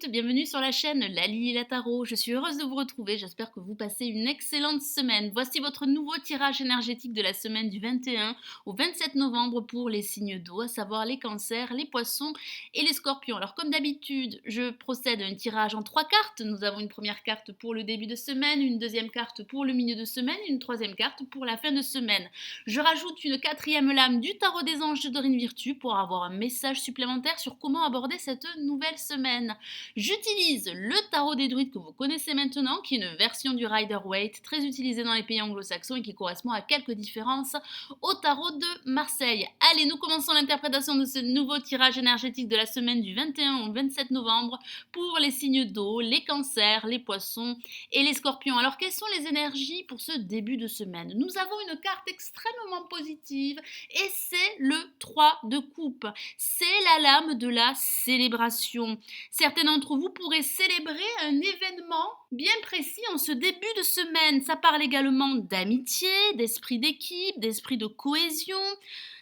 toutes, bienvenue sur la chaîne Lali et la Tarot. Je suis heureuse de vous retrouver, j'espère que vous passez une excellente semaine. Voici votre nouveau tirage énergétique de la semaine du 21 au 27 novembre pour les signes d'eau, à savoir les cancers, les poissons et les scorpions. Alors comme d'habitude, je procède à un tirage en 3 cartes. Nous avons une première carte pour le début de semaine, une deuxième carte pour le milieu de semaine, une troisième carte pour la fin de semaine. Je rajoute une quatrième lame du tarot des anges de Dorine Virtue pour avoir un message supplémentaire sur comment aborder cette nouvelle semaine. J'utilise le tarot des druides que vous connaissez maintenant, qui est une version du Rider-Waite, très utilisée dans les pays anglo-saxons et qui correspond à quelques différences au tarot de Marseille. Allez, nous commençons l'interprétation de ce nouveau tirage énergétique de la semaine du 21 au 27 novembre pour les signes d'eau, les cancers, les poissons et les scorpions. Alors, quelles sont les énergies pour ce début de semaine? Nous avons une carte extrêmement positive et c'est le 3 de coupe. C'est la lame de la célébration. Certains d'entre vous pourraient célébrer un événement bien précis en ce début de semaine. Ça parle également d'amitié, d'esprit d'équipe, d'esprit de cohésion.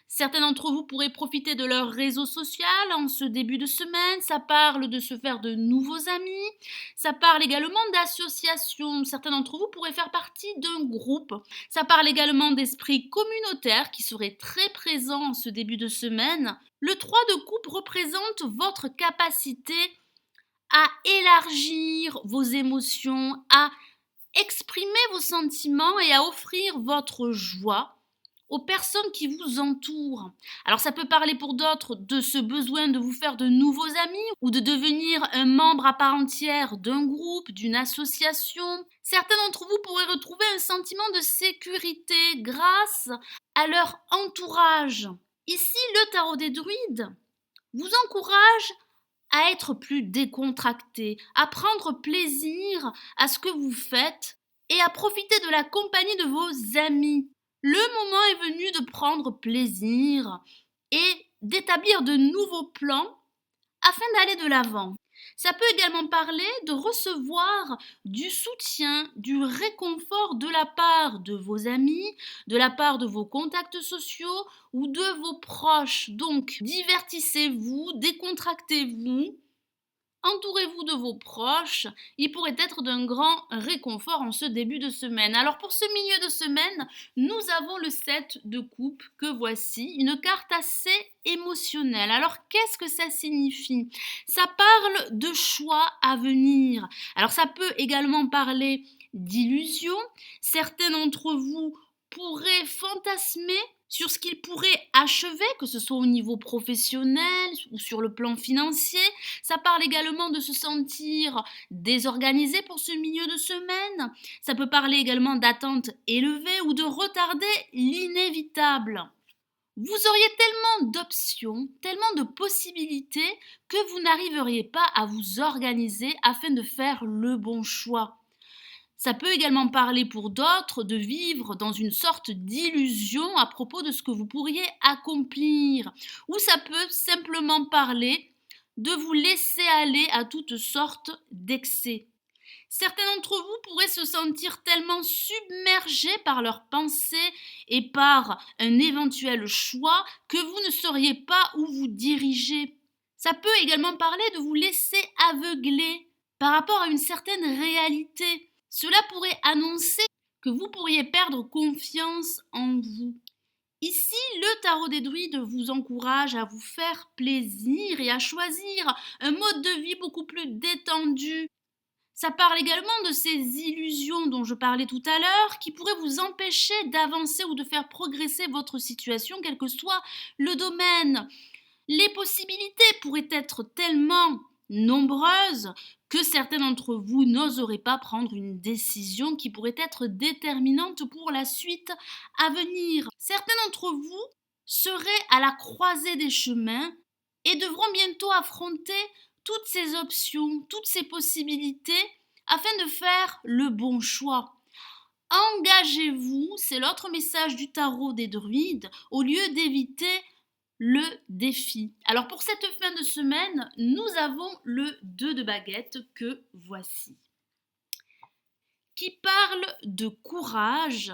Certains d'entre vous pourraient profiter de leur réseau social en ce début de semaine. Ça parle de se faire de nouveaux amis. Ça parle également d'associations. Certains d'entre vous pourraient faire partie d'un groupe. Ça parle également d'esprit communautaire qui serait très présent en ce début de semaine. Le 3 de coupe représente votre capacité à élargir vos émotions, à exprimer vos sentiments et à offrir votre joie aux personnes qui vous entourent. Alors ça peut parler pour d'autres de ce besoin de vous faire de nouveaux amis ou de devenir un membre à part entière d'un groupe, d'une association. Certains d'entre vous pourraient retrouver un sentiment de sécurité grâce à leur entourage. Ici, le tarot des druides vous encourage à être plus décontracté, à prendre plaisir à ce que vous faites et à profiter de la compagnie de vos amis. Le moment est venu de prendre plaisir et d'établir de nouveaux plans afin d'aller de l'avant. Ça peut également parler de recevoir du soutien, du réconfort de la part de vos amis, de la part de vos contacts sociaux ou de vos proches. Donc, divertissez-vous, décontractez-vous. Entourez-vous de vos proches, il pourrait être d'un grand réconfort en ce début de semaine. Alors pour ce milieu de semaine, nous avons le 7 de coupe que voici, une carte assez émotionnelle. Alors qu'est-ce que ça signifie? Ça parle de choix à venir. Alors ça peut également parler d'illusions. Certains d'entre vous pourraient fantasmer sur ce qu'ils pourraient achever, que ce soit au niveau professionnel ou sur le plan financier. Ça parle également de se sentir désorganisé pour ce milieu de semaine. Ça peut parler également d'attentes élevées ou de retarder l'inévitable. Vous auriez tellement d'options, tellement de possibilités que vous n'arriveriez pas à vous organiser afin de faire le bon choix. Ça peut également parler pour d'autres de vivre dans une sorte d'illusion à propos de ce que vous pourriez accomplir. Ou ça peut simplement parler de vous laisser aller à toutes sortes d'excès. Certains d'entre vous pourraient se sentir tellement submergés par leurs pensées et par un éventuel choix que vous ne sauriez pas où vous diriger. Ça peut également parler de vous laisser aveugler par rapport à une certaine réalité. Cela pourrait annoncer que vous pourriez perdre confiance en vous. Ici, le tarot des druides vous encourage à vous faire plaisir et à choisir un mode de vie beaucoup plus détendu. Ça parle également de ces illusions dont je parlais tout à l'heure qui pourraient vous empêcher d'avancer ou de faire progresser votre situation, quel que soit le domaine. Les possibilités pourraient être tellement nombreuses que certains d'entre vous n'oseraient pas prendre une décision qui pourrait être déterminante pour la suite à venir. Certains d'entre vous seraient à la croisée des chemins et devront bientôt affronter toutes ces options, toutes ces possibilités afin de faire le bon choix. Engagez-vous, c'est l'autre message du tarot des druides, au lieu d'éviter le défi. Alors pour cette fin de semaine, nous avons le 2 de baguette que voici, qui parle de courage,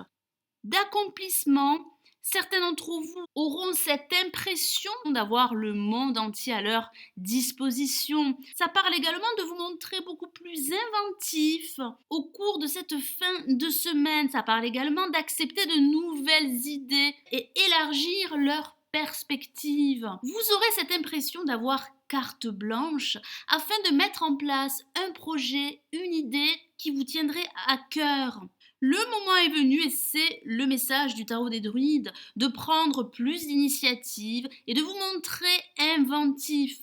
d'accomplissement. Certains d'entre vous auront cette impression d'avoir le monde entier à leur disposition. Ça parle également de vous montrer beaucoup plus inventif au cours de cette fin de semaine. Ça parle également d'accepter de nouvelles idées et élargir leur perspective. Vous aurez cette impression d'avoir carte blanche afin de mettre en place un projet, une idée qui vous tiendrait à cœur. Le moment est venu, et c'est le message du tarot des druides, de prendre plus d'initiative et de vous montrer inventif.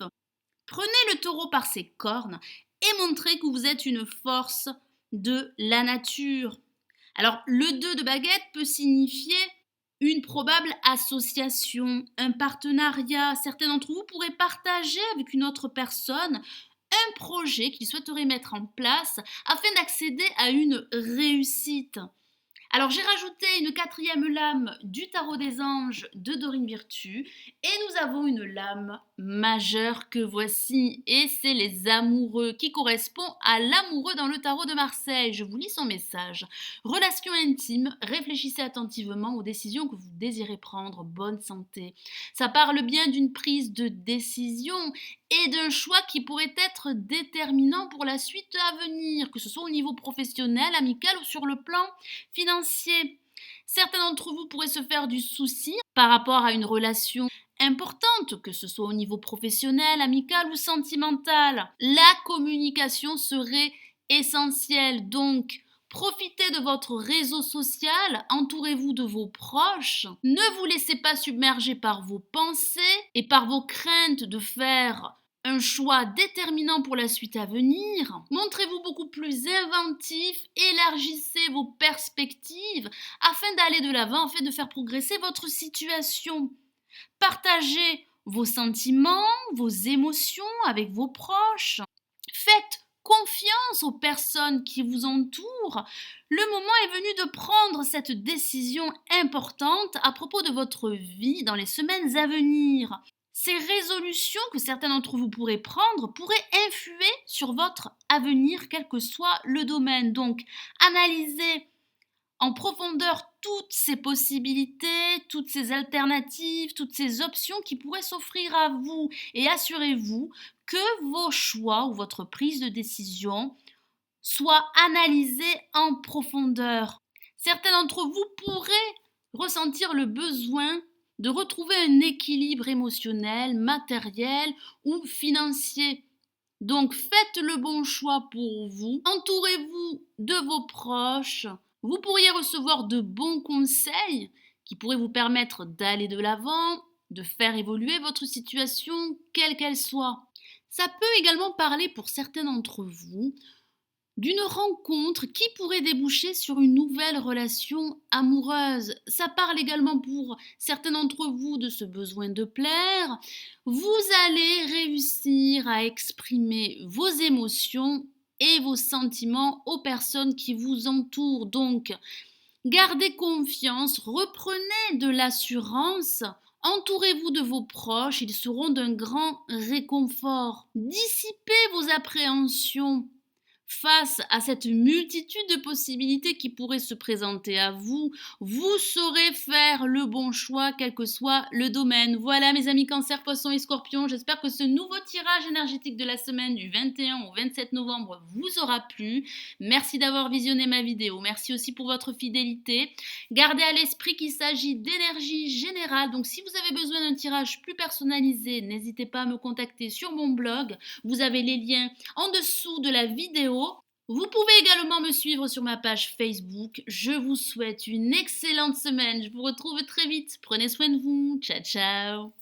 Prenez le taureau par ses cornes et montrez que vous êtes une force de la nature. Alors, le 2 de baguette peut signifier une probable association, un partenariat. Certains d'entre vous pourraient partager avec une autre personne un projet qu'ils souhaiteraient mettre en place afin d'accéder à une réussite. Alors j'ai rajouté une quatrième lame du tarot des anges de Dorine Virtue et nous avons une lame majeure que voici et c'est les amoureux qui correspond à l'amoureux dans le tarot de Marseille. Je vous lis son message. Relation intime, réfléchissez attentivement aux décisions que vous désirez prendre, bonne santé. Ça parle bien d'une prise de décision et d'un choix qui pourrait être déterminant pour la suite à venir, que ce soit au niveau professionnel, amical ou sur le plan financier. Certains d'entre vous pourraient se faire du souci par rapport à une relation importante, que ce soit au niveau professionnel, amical ou sentimental. La communication serait essentielle, donc profitez de votre réseau social, entourez-vous de vos proches, ne vous laissez pas submerger par vos pensées et par vos craintes de faire un choix déterminant pour la suite à venir. Montrez-vous beaucoup plus inventif, élargissez vos perspectives afin d'aller de l'avant, afin de faire progresser votre situation. Partagez vos sentiments, vos émotions avec vos proches. Faites confiance aux personnes qui vous entourent. Le moment est venu de prendre cette décision importante à propos de votre vie dans les semaines à venir. Ces résolutions que certains d'entre vous pourraient prendre pourraient influer sur votre avenir, quel que soit le domaine. Donc, analysez en profondeur toutes ces possibilités, toutes ces alternatives, toutes ces options qui pourraient s'offrir à vous et assurez-vous que vos choix ou votre prise de décision soient analysés en profondeur. Certains d'entre vous pourraient ressentir le besoin de retrouver un équilibre émotionnel, matériel ou financier. Donc faites le bon choix pour vous, entourez-vous de vos proches, vous pourriez recevoir de bons conseils qui pourraient vous permettre d'aller de l'avant, de faire évoluer votre situation, quelle qu'elle soit. Ça peut également parler pour certains d'entre vous d'une rencontre qui pourrait déboucher sur une nouvelle relation amoureuse. Ça parle également pour certains d'entre vous de ce besoin de plaire. Vous allez réussir à exprimer vos émotions et vos sentiments aux personnes qui vous entourent. Donc, gardez confiance, reprenez de l'assurance. Entourez-vous de vos proches, ils seront d'un grand réconfort. Dissipez vos appréhensions face à cette multitude de possibilités qui pourraient se présenter à vous. Vous saurez faire le bon choix, quel que soit le domaine. Voilà mes amis Cancer, Poissons et Scorpions, j'espère que ce nouveau tirage énergétique de la semaine du 21 au 27 novembre vous aura plu. Merci d'avoir visionné ma vidéo, merci aussi pour votre fidélité. Gardez à l'esprit qu'il s'agit d'énergie générale, donc si vous avez besoin d'un tirage plus personnalisé, n'hésitez pas à me contacter sur mon blog. Vous avez les liens en dessous de la vidéo. Vous pouvez également me suivre sur ma page Facebook. Je vous souhaite une excellente semaine. Je vous retrouve très vite. Prenez soin de vous. Ciao, ciao.